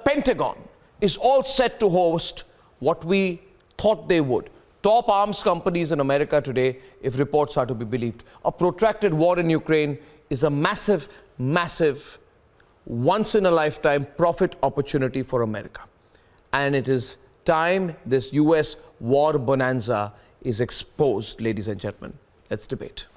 Pentagon is all set to host what we thought they would. Top arms companies in America today, if reports are to be believed. A protracted war in Ukraine is a massive, massive, once-in-a-lifetime profit opportunity for America. And it is time this US war bonanza is exposed, ladies and gentlemen. Let's debate.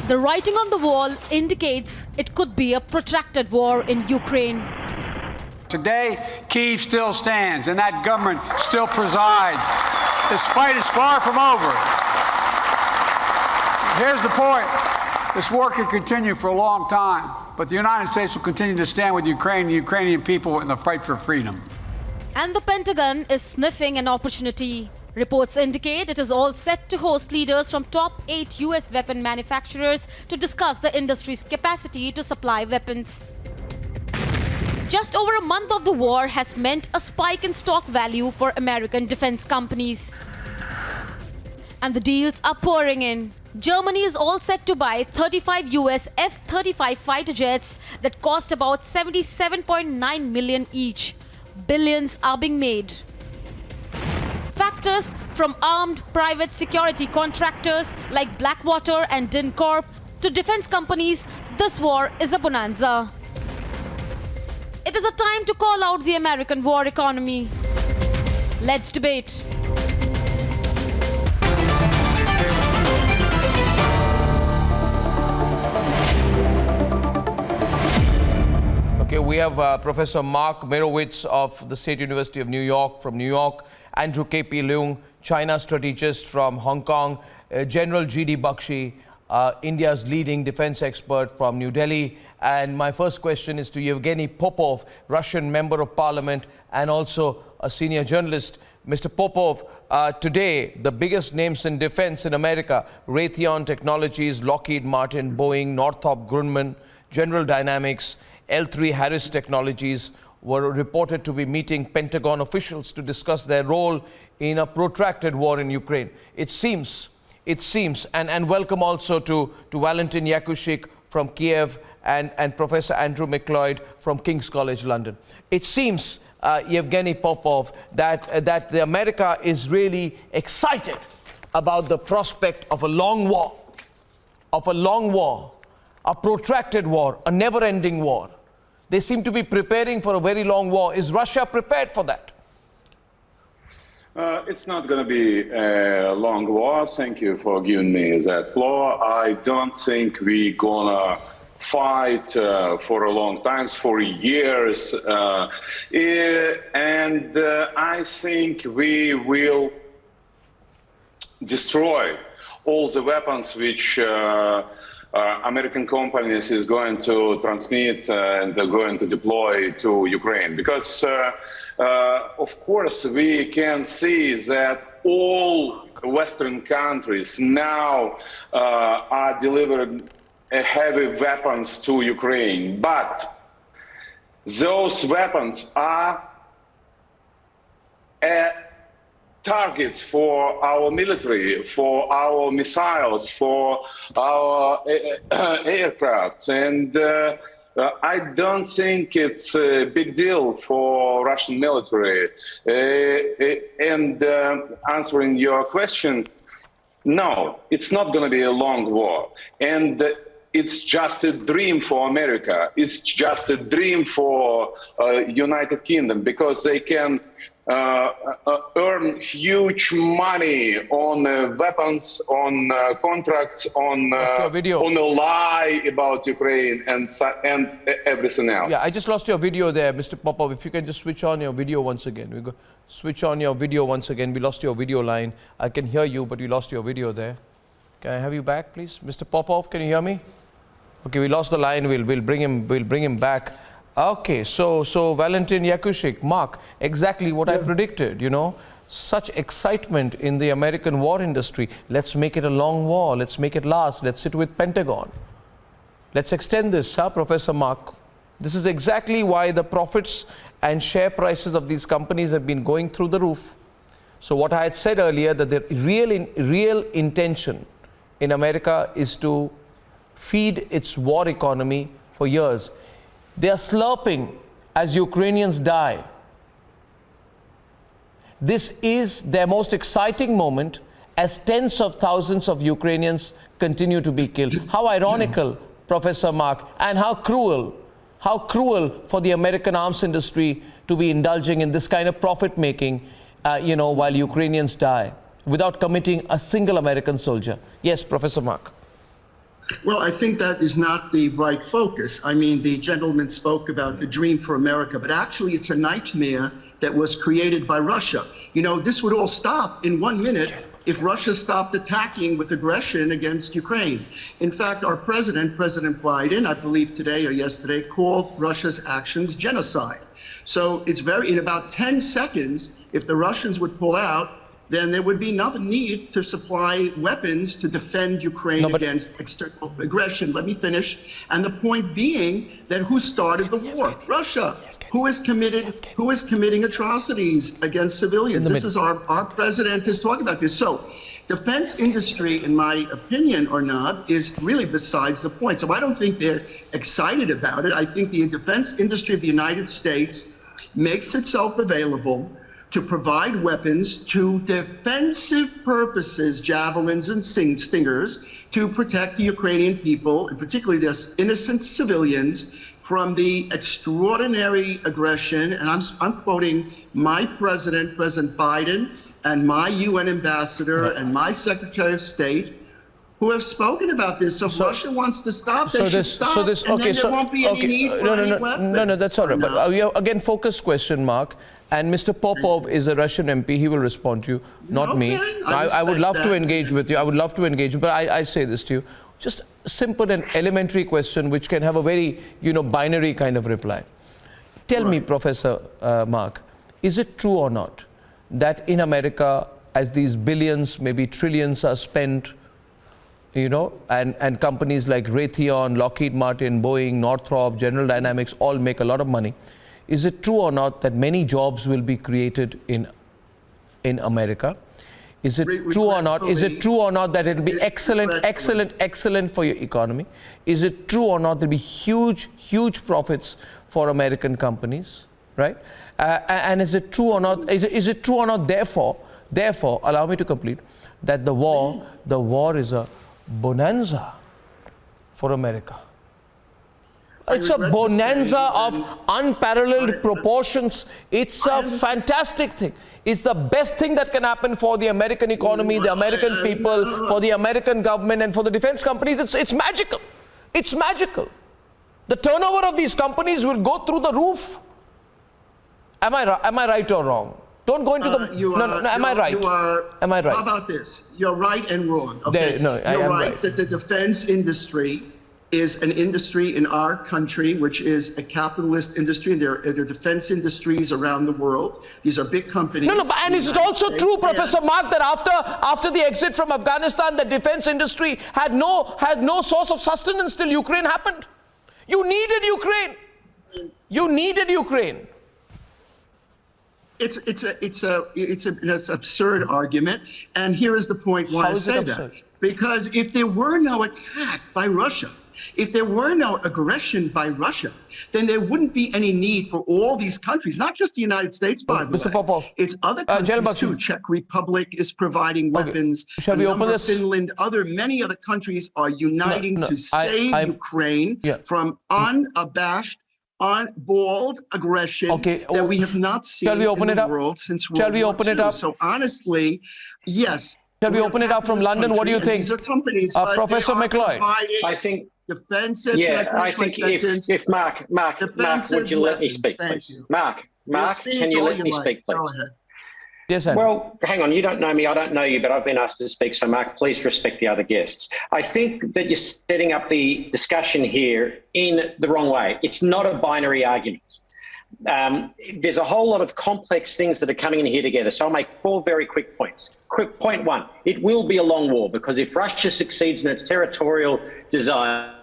The writing on the wall indicates it could be a protracted war in Ukraine. Today, Kyiv still stands and that government still presides. This fight is far from over. Here's the point. This war could continue for a long time, but the United States will continue to stand with Ukraine and the Ukrainian people in the fight for freedom. And the Pentagon is sniffing an opportunity. Reports indicate it is all set to host leaders from top 8 US weapon manufacturers to discuss the industry's capacity to supply weapons. Just over a month of the war has meant a spike in stock value for American defense companies. And the deals are pouring in. Germany is all set to buy 35 US F-35 fighter jets that cost about $77.9 million each. Billions are being made. Factors from armed private security contractors like Blackwater and DynCorp to defense companies, this war is a bonanza. It is a time to call out the American war economy. Let's debate. Okay, we have Professor Mark Merowitz of the State University of New York from New York, Andrew K.P. Leung, China strategist from Hong Kong, General G.D. Bakshi, India's leading defense expert from New Delhi. And my first question is to Yevgeny Popov, Russian member of parliament and also a senior journalist. Mr. Popov, today the biggest names in defense in America, Raytheon Technologies, Lockheed Martin, Boeing, Northrop Grumman, General Dynamics, L3 Harris Technologies, were reported to be meeting Pentagon officials to discuss their role in a protracted war in Ukraine. It seems, and welcome also to Valentin Yakushik from Kiev and Professor Andrew McLeod from King's College London. It seems, Yevgeny Popov, that the America is really excited about the prospect of a long war, a protracted war, a never-ending war. They seem to be preparing for a very long war. Is Russia prepared for that? It's not going to be a long war. Thank you for giving me that floor. I don't think we're going to fight for a long time, for years. And I think we will destroy all the weapons which American companies is going to transmit and they're going to deploy to Ukraine. Because, of course, we can see that all Western countries now are delivering heavy weapons to Ukraine. But those weapons are targets for our military, for our missiles, for our aircrafts. And I don't think it's a big deal for Russian military. And answering your question, no, it's not going to be a long war. And it's just a dream for America. It's just a dream for United Kingdom, because they can earn huge money on weapons, on contracts, on a lie about Ukraine and everything else. Yeah, I just lost your video there, Mr. Popov. If you can just switch on your video once again. We go switch on your video once again. We lost your video line. I can hear you, but we lost your video there. Can I have you back, please, Mr. Popov? Can you hear me? Okay, we lost the line. We'll bring him back. Okay, so Valentin Yakushik, Mark, exactly what I predicted, you know, such excitement in the American war industry. Let's make it a long war. Let's make it last. Let's sit with Pentagon. Let's extend this, Professor Mark. This is exactly why the profits and share prices of these companies have been going through the roof. So what I had said earlier, that the real intention in America is to feed its war economy for years. They are slurping as Ukrainians die. This is their most exciting moment as tens of thousands of Ukrainians continue to be killed. How ironical, Professor Mark, and how cruel for the American arms industry to be indulging in this kind of profit-making, while Ukrainians die, without committing a single American soldier. Yes, Professor Mark. Well, I think that is not the right focus. I mean, the gentleman spoke about the dream for America, but actually it's a nightmare that was created by Russia. You know, this would all stop in 1 minute if Russia stopped attacking with aggression against Ukraine. In fact, our president, President Biden, I believe today or yesterday, called Russia's actions genocide. So it's in about 10 seconds, if the Russians would pull out, then there would be no need to supply weapons to defend Ukraine against external aggression. Let me finish. And the point being that who started the war? Russia. Who is committing atrocities against civilians? This is our president is talking about this. So defense industry, in my opinion or not, is really besides the point. So I don't think they're excited about it. I think the defense industry of the United States makes itself available to provide weapons to defensive purposes, javelins and stingers, to protect the Ukrainian people, and particularly the innocent civilians, from the extraordinary aggression. And I'm quoting my president, President Biden, and my UN ambassador and my Secretary of State, who have spoken about this. So if Russia wants to stop, they should stop, and then there won't be any need for any weapons. No, that's all right. But again, focused question, Mark. And Mr. Popov is a Russian MP. He will respond to you, not me. I would love to engage with you. I would love to engage, but I say this to you. Just a simple and elementary question which can have a very, binary kind of reply. Tell me, Professor Mark, is it true or not that in America, as these billions, maybe trillions are spent, and companies like Raytheon, Lockheed Martin, Boeing, Northrop, General Dynamics all make a lot of money, is it true or not that many jobs will be created in America? Is it true or not? Is it true or not that it will be excellent for your economy? Is it true or not there will be huge profits for American companies, right? And is it true or not? Is it true or not? Therefore, allow me to complete that the war is a bonanza for America. It's a bonanza of unparalleled proportions. It's a fantastic thing. It's the best thing that can happen for the American economy, the American people, for the American government, and for the defense companies. It's magical. It's magical. The turnover of these companies will go through the roof. Am I right or wrong? Don't go into the... am I right? Am I right? How about this? You're right and wrong. Okay? I am right. That the defense industry is an industry in our country, which is a capitalist industry, and there are defense industries around the world. These are big companies. And is it also true, Professor Mark, that after the exit from Afghanistan, the defense industry had no source of sustenance till Ukraine happened? You needed Ukraine. You needed Ukraine. It's an absurd argument, and here is the point why I say that. Because if there were no attack by Russia, if there were no aggression by Russia, then there wouldn't be any need for all these countries, not just the United States, by the way. Popov. It's other countries too. Czech Republic is providing weapons. Shall we open this? Finland, many other countries are uniting to save Ukraine from unabashed, unballed aggression that we have not seen in the world since World War II. Shall we open it up? So honestly, yes. Shall we open it up from London? What do you think? These are companies, Professor McLeod. I think defensive. I think if Mark, would you let me speak, please? Mark, can you let me speak, please? Go ahead. Yes, Andrew. Well, hang on. You don't know me. I don't know you, but I've been asked to speak. So, Mark, please respect the other guests. I think that you're setting up the discussion here in the wrong way. It's not a binary argument. There's a whole lot of complex things that are coming in here together. So I'll make 4 very quick points. Quick point 1, it will be a long war, because if Russia succeeds in its territorial desires,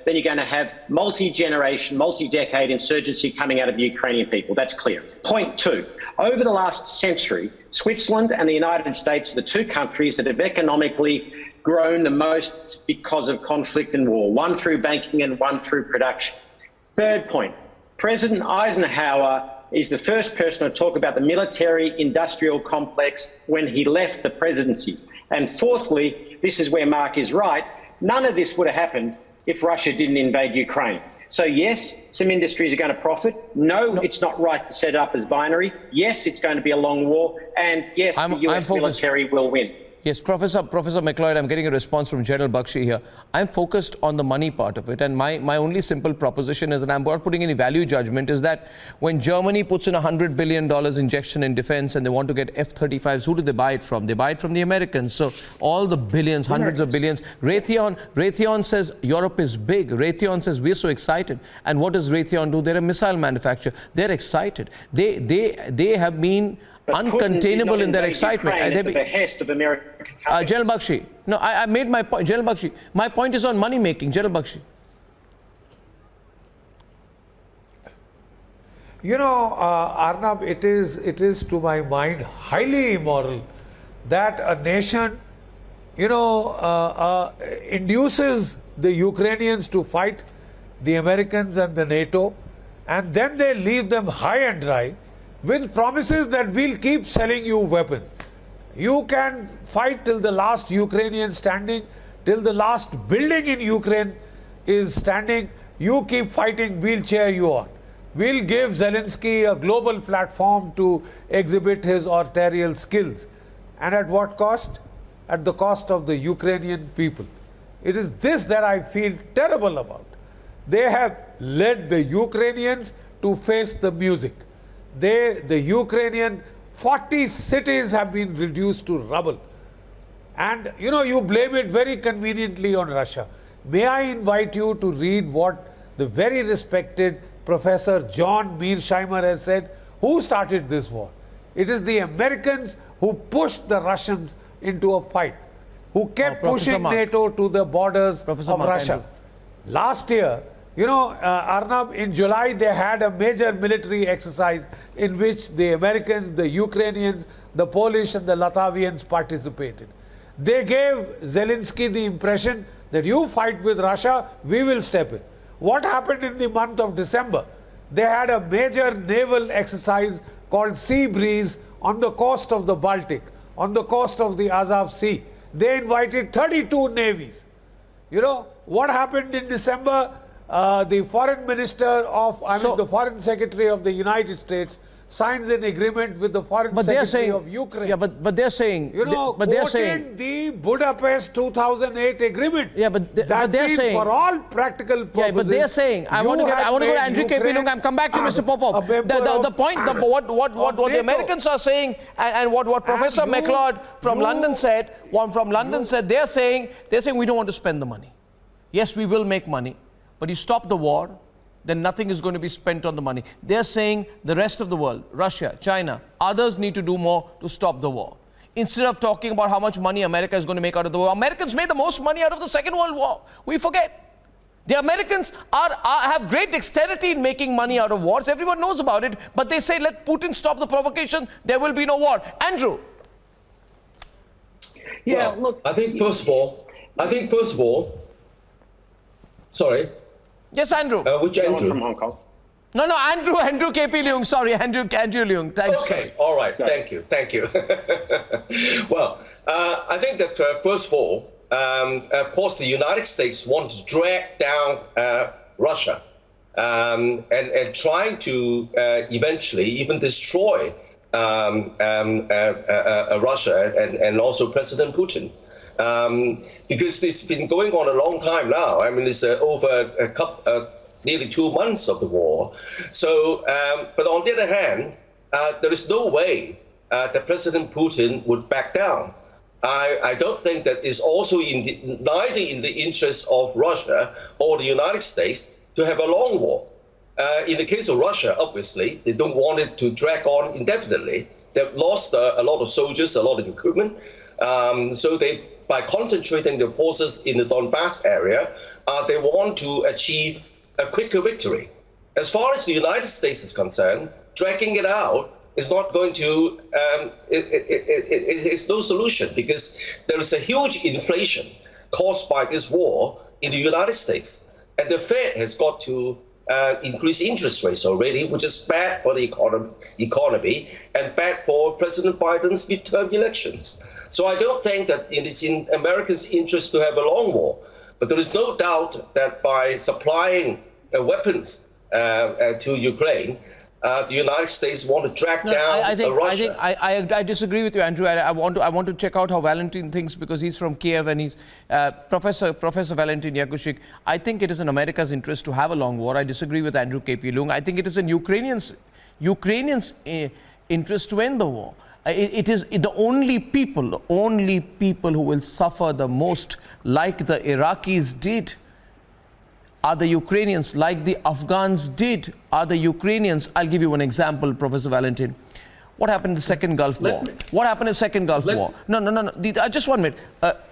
then you're going to have multi-generation, multi-decade insurgency coming out of the Ukrainian people. That's clear. Point 2, Over the last century, Switzerland and the United States are the two countries that have economically grown the most because of conflict and war, one through banking and one through production. Third point, President Eisenhower is the first person to talk about the military-industrial complex when he left the presidency. And fourthly, this is where Mark is right, none of this would have happened if Russia didn't invade Ukraine. So yes, some industries are going to profit. No, it's not right to set it up as binary. Yes, it's going to be a long war. And yes, the US military will win. Yes, Professor McLeod, I'm getting a response from General Bakshi here. I'm focused on the money part of it, and my only simple proposition is, and I'm not putting any value judgment, is that when Germany puts in $100 billion injection in defense and they want to get F-35s, who do they buy it from? They buy it from the Americans. So all the billions, hundreds of billions. Raytheon says Europe is big. Raytheon says we're so excited. And what does Raytheon do? They're a missile manufacturer. They're excited. They have been uncontainable in their excitement. At the behest of American companies. General Bakshi, no, I made my point. General Bakshi, my point is on money making. General Bakshi. You know, Arnab, it is to my mind highly immoral that a nation, you know, induces the Ukrainians to fight the Americans and the NATO, and then they leave them high and dry with promises that we'll keep selling you weapons. You can fight till the last Ukrainian standing, till the last building in Ukraine is standing. You keep fighting, we'll cheer you on. We'll give Zelensky a global platform to exhibit his authorial skills. And at what cost? At the cost of the Ukrainian people. It is this that I feel terrible about. They have led the Ukrainians to face the music. The Ukrainian 40 cities have been reduced to rubble. And you know, you blame it very conveniently on Russia. May I invite you to read what the very respected Professor John Mearsheimer has said, who started this war. It is the Americans who pushed the Russians into a fight, who kept pushing NATO to the borders of Russia. Last year, you know, Arnab, in July they had a major military exercise in which the Americans, the Ukrainians, the Polish and the Latvians participated. They gave Zelensky the impression that you fight with Russia, we will step in. What happened in the month of December? They had a major naval exercise called Sea Breeze on the coast of the Baltic, on the coast of the Azov Sea. They invited 32 navies. You know, what happened in December? The foreign minister of, the foreign secretary of the United States signs an agreement with the foreign secretary of Ukraine. Yeah, but they're saying, you know, they're saying the Budapest 2008 agreement. Yeah, but they're saying, for all practical purposes. Yeah, but they're saying, I want to go to Andrew KP Leung. I'm come back to Mr. Popov. The point, what the Americans are saying, and what Professor McLeod from London said, they're saying we don't want to spend the money. Yes, we will make money. But you stop the war, then nothing is going to be spent on the money. They're saying the rest of the world, Russia, China, others need to do more to stop the war. Instead of talking about how much money America is going to make out of the war, Americans made the most money out of the Second World War. We forget. The Americans have great dexterity in making money out of wars. Everyone knows about it. But they say, let Putin stop the provocation, there will be no war. Andrew. Yeah, well, look. I think first of all, sorry. Yes, Andrew. Which Andrew? From Hong Kong. No, Andrew KP Leung. Sorry, Andrew Leung. Thanks. Okay, all right. Sorry. Thank you. Well, I think that first of all, of course, the United States want to drag down Russia and trying to eventually even destroy Russia and also President Putin. Because this has been going on a long time now. I mean, it's over nearly 2 months of the war. So, but on the other hand, there is no way that President Putin would back down. I don't think that it's also neither in the interest of Russia or the United States to have a long war. In the case of Russia, obviously, they don't want it to drag on indefinitely. They've lost a lot of soldiers, a lot of equipment. So by concentrating their forces in the Donbass area, they want to achieve a quicker victory. As far as the United States is concerned, dragging it out is not going to, it's no solution, because there is a huge inflation caused by this war in the United States. And the Fed has got to increase interest rates already, which is bad for the economy and bad for President Biden's midterm elections. So I don't think that it is in Americans' interest to have a long war. But there is no doubt that by supplying weapons to Ukraine, the United States want to track down Russia. I disagree with you, Andrew. I want to check out how Valentin thinks, because he's from Kiev and he's Professor Valentin Yakushik. I think it is in America's interest to have a long war. I disagree with Andrew KP Leung. I think it is in Ukrainians' interest to end the war. It is the only people who will suffer the most, like the Iraqis did, are the Ukrainians. Like the Afghans did, are the Ukrainians. I'll give you an example, Professor Valentin. What happened in the Second Gulf War? What happened in the Second Gulf War? No. Just 1 minute.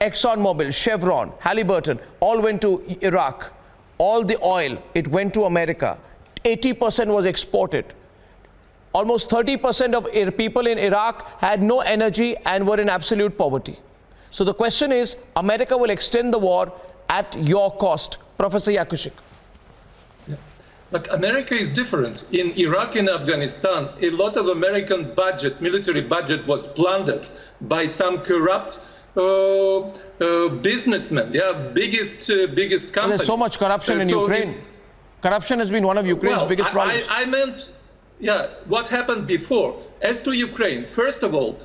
ExxonMobil, Chevron, Halliburton, all went to Iraq. All the oil, it went to America. 80% was exported. Almost 30% of people in Iraq had no energy and were in absolute poverty. So the question is, America will extend the war at your cost. Professor Yakushik. Yeah. But America is different. In Iraq and Afghanistan, a lot of American budget, military budget, was plundered by some corrupt businessmen, biggest companies. Well, there's so much corruption in Ukraine. Corruption has been one of Ukraine's biggest problems. I meant, what happened before. As to Ukraine, first of all,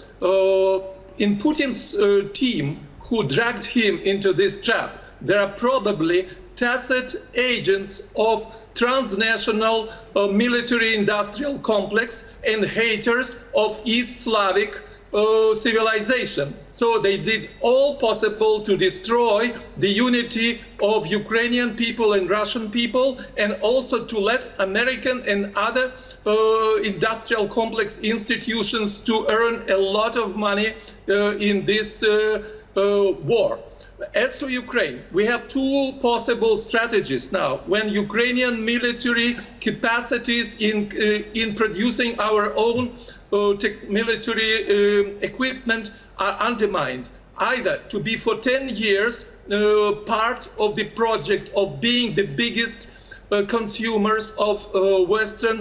in Putin's team who dragged him into this trap, there are probably tacit agents of transnational military-industrial complex and haters of East Slavic civilization. So they did all possible to destroy the unity of Ukrainian people and Russian people, and also to let American and other industrial complex institutions to earn a lot of money in this war. As to Ukraine, we have two possible strategies now. When Ukrainian military capacities in producing our own military equipment are undermined, either to be for 10 years part of the project of being the biggest consumers of Western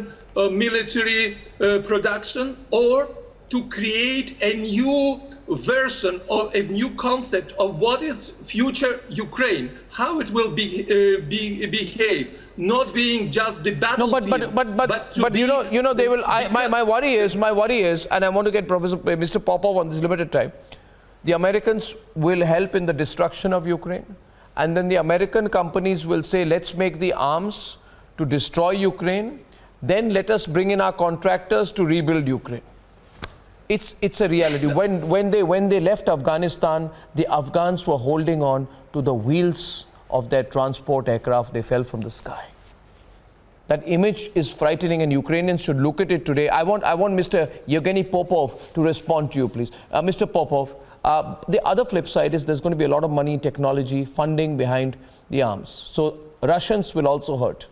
military production, or to create a new version of a new concept of what is future Ukraine, how it will behave, not being just the battlefield. But you know they will. My worry is, and I want to get Mr. Popov on this limited time. The Americans will help in the destruction of Ukraine, and then the American companies will say, let's make the arms to destroy Ukraine, then let us bring in our contractors to rebuild Ukraine. It's a reality. When they left Afghanistan, the Afghans were holding on to the wheels of their transport aircraft. They fell from the sky. That image is frightening, and Ukrainians should look at it today. I want Mr. Yevgeny Popov to respond to you, please. Mr. Popov, the other flip side is there's going to be a lot of money, technology, funding behind the arms. So Russians will also hurt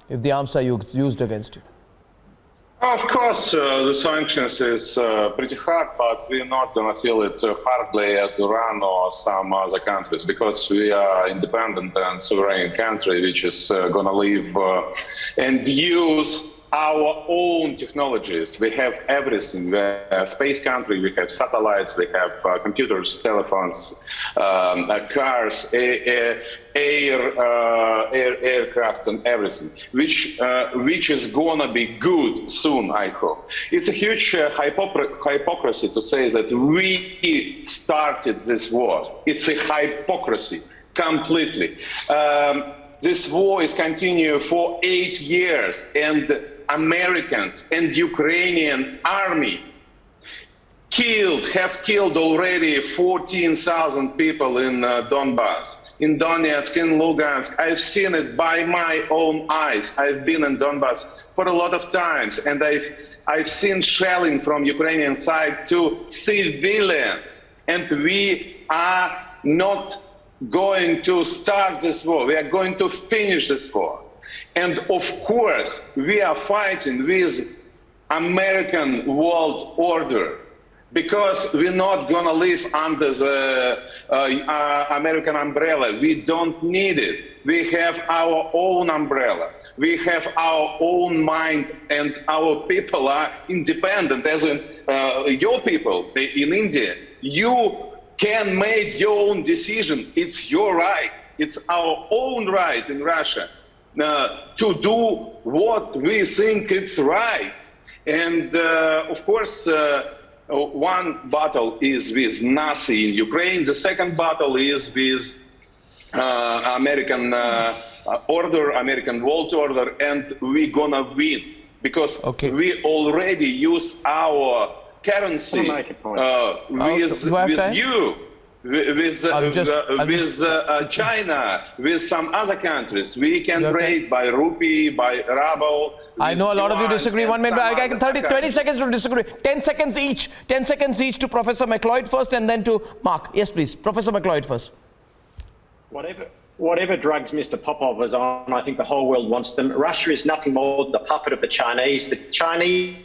if the arms are used against you. Of course, the sanctions is pretty hard, but we're not going to feel it hardly as Iran or some other countries, because we are independent and sovereign country which is going to live and use our own technologies. We have everything. We're a space country, we have satellites, we have computers, telephones, cars, aircrafts and everything, which is gonna be good soon, I hope. It's a huge hypocrisy to say that we started this war. It's a hypocrisy, completely. This war is continuing for 8 years, and Americans and Ukrainian army have killed already 14,000 people in Donbass, in Donetsk, in Lugansk. I've seen it by my own eyes. I've been in Donbass for a lot of times, and I've seen shelling from Ukrainian side to civilians. And we are not going to start this war. We are going to finish this war. And of course, we are fighting with American world order, because we're not going to live under the American umbrella. We don't need it. We have our own umbrella. We have our own mind, and our people are independent, as in your people in India. You can make your own decision. It's your right. It's our own right in Russia to do what we think it's right. And of course, one battle is with Nazi in Ukraine. The second battle is with American order, American world order, and we're gonna win because we already use our currency with you. With China, with some other countries. We can trade by rupee, by ruble. I know a lot of you disagree. 1 minute, I can 20 seconds to disagree. 10 seconds each. 10 seconds each to Professor McLeod first and then to Mark. Yes, please. Professor McLeod first. Whatever drugs Mr. Popov is on, I think the whole world wants them. Russia is nothing more than the puppet of the Chinese. The Chinese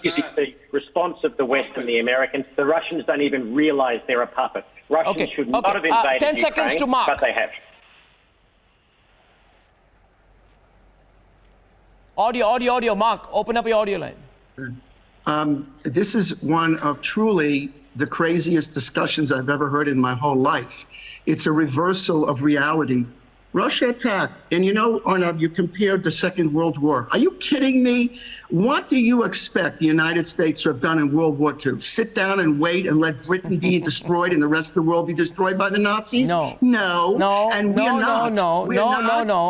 is the response of the West and the Americans. The Russians don't even realize they're a puppet. Russians should not have invaded 10 seconds Ukraine, to Mark. but they have. Audio. Mark, open up your audio line. This is one of truly the craziest discussions I've ever heard in my whole life. It's a reversal of reality. Russia attacked. And you know, Arnav, you compared the Second World War. Are you kidding me? What do you expect the United States to have done in World War II? Sit down and wait and let Britain be destroyed and the rest of the world be destroyed by the Nazis? No. And we're not. No.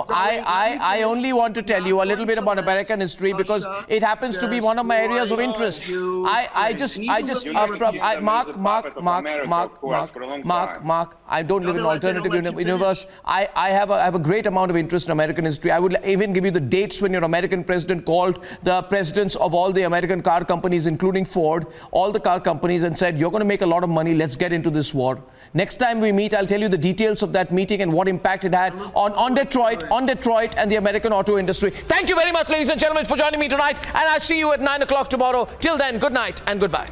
I only want to tell you a little bit about American history because it happens to be one of my areas of interest. Mark, I don't live in an alternative universe. I have a great amount of interest in American history. I would even give you the dates when your American president called the presidents of all the American car companies, including Ford, all the car companies, and said, you're going to make a lot of money, let's get into this war. Next time we meet, I'll tell you the details of that meeting and what impact it had on Detroit and the American auto industry. Thank you very much, ladies and gentlemen, for joining me tonight, and I'll see you at 9 o'clock tomorrow. Till then, good night and goodbye.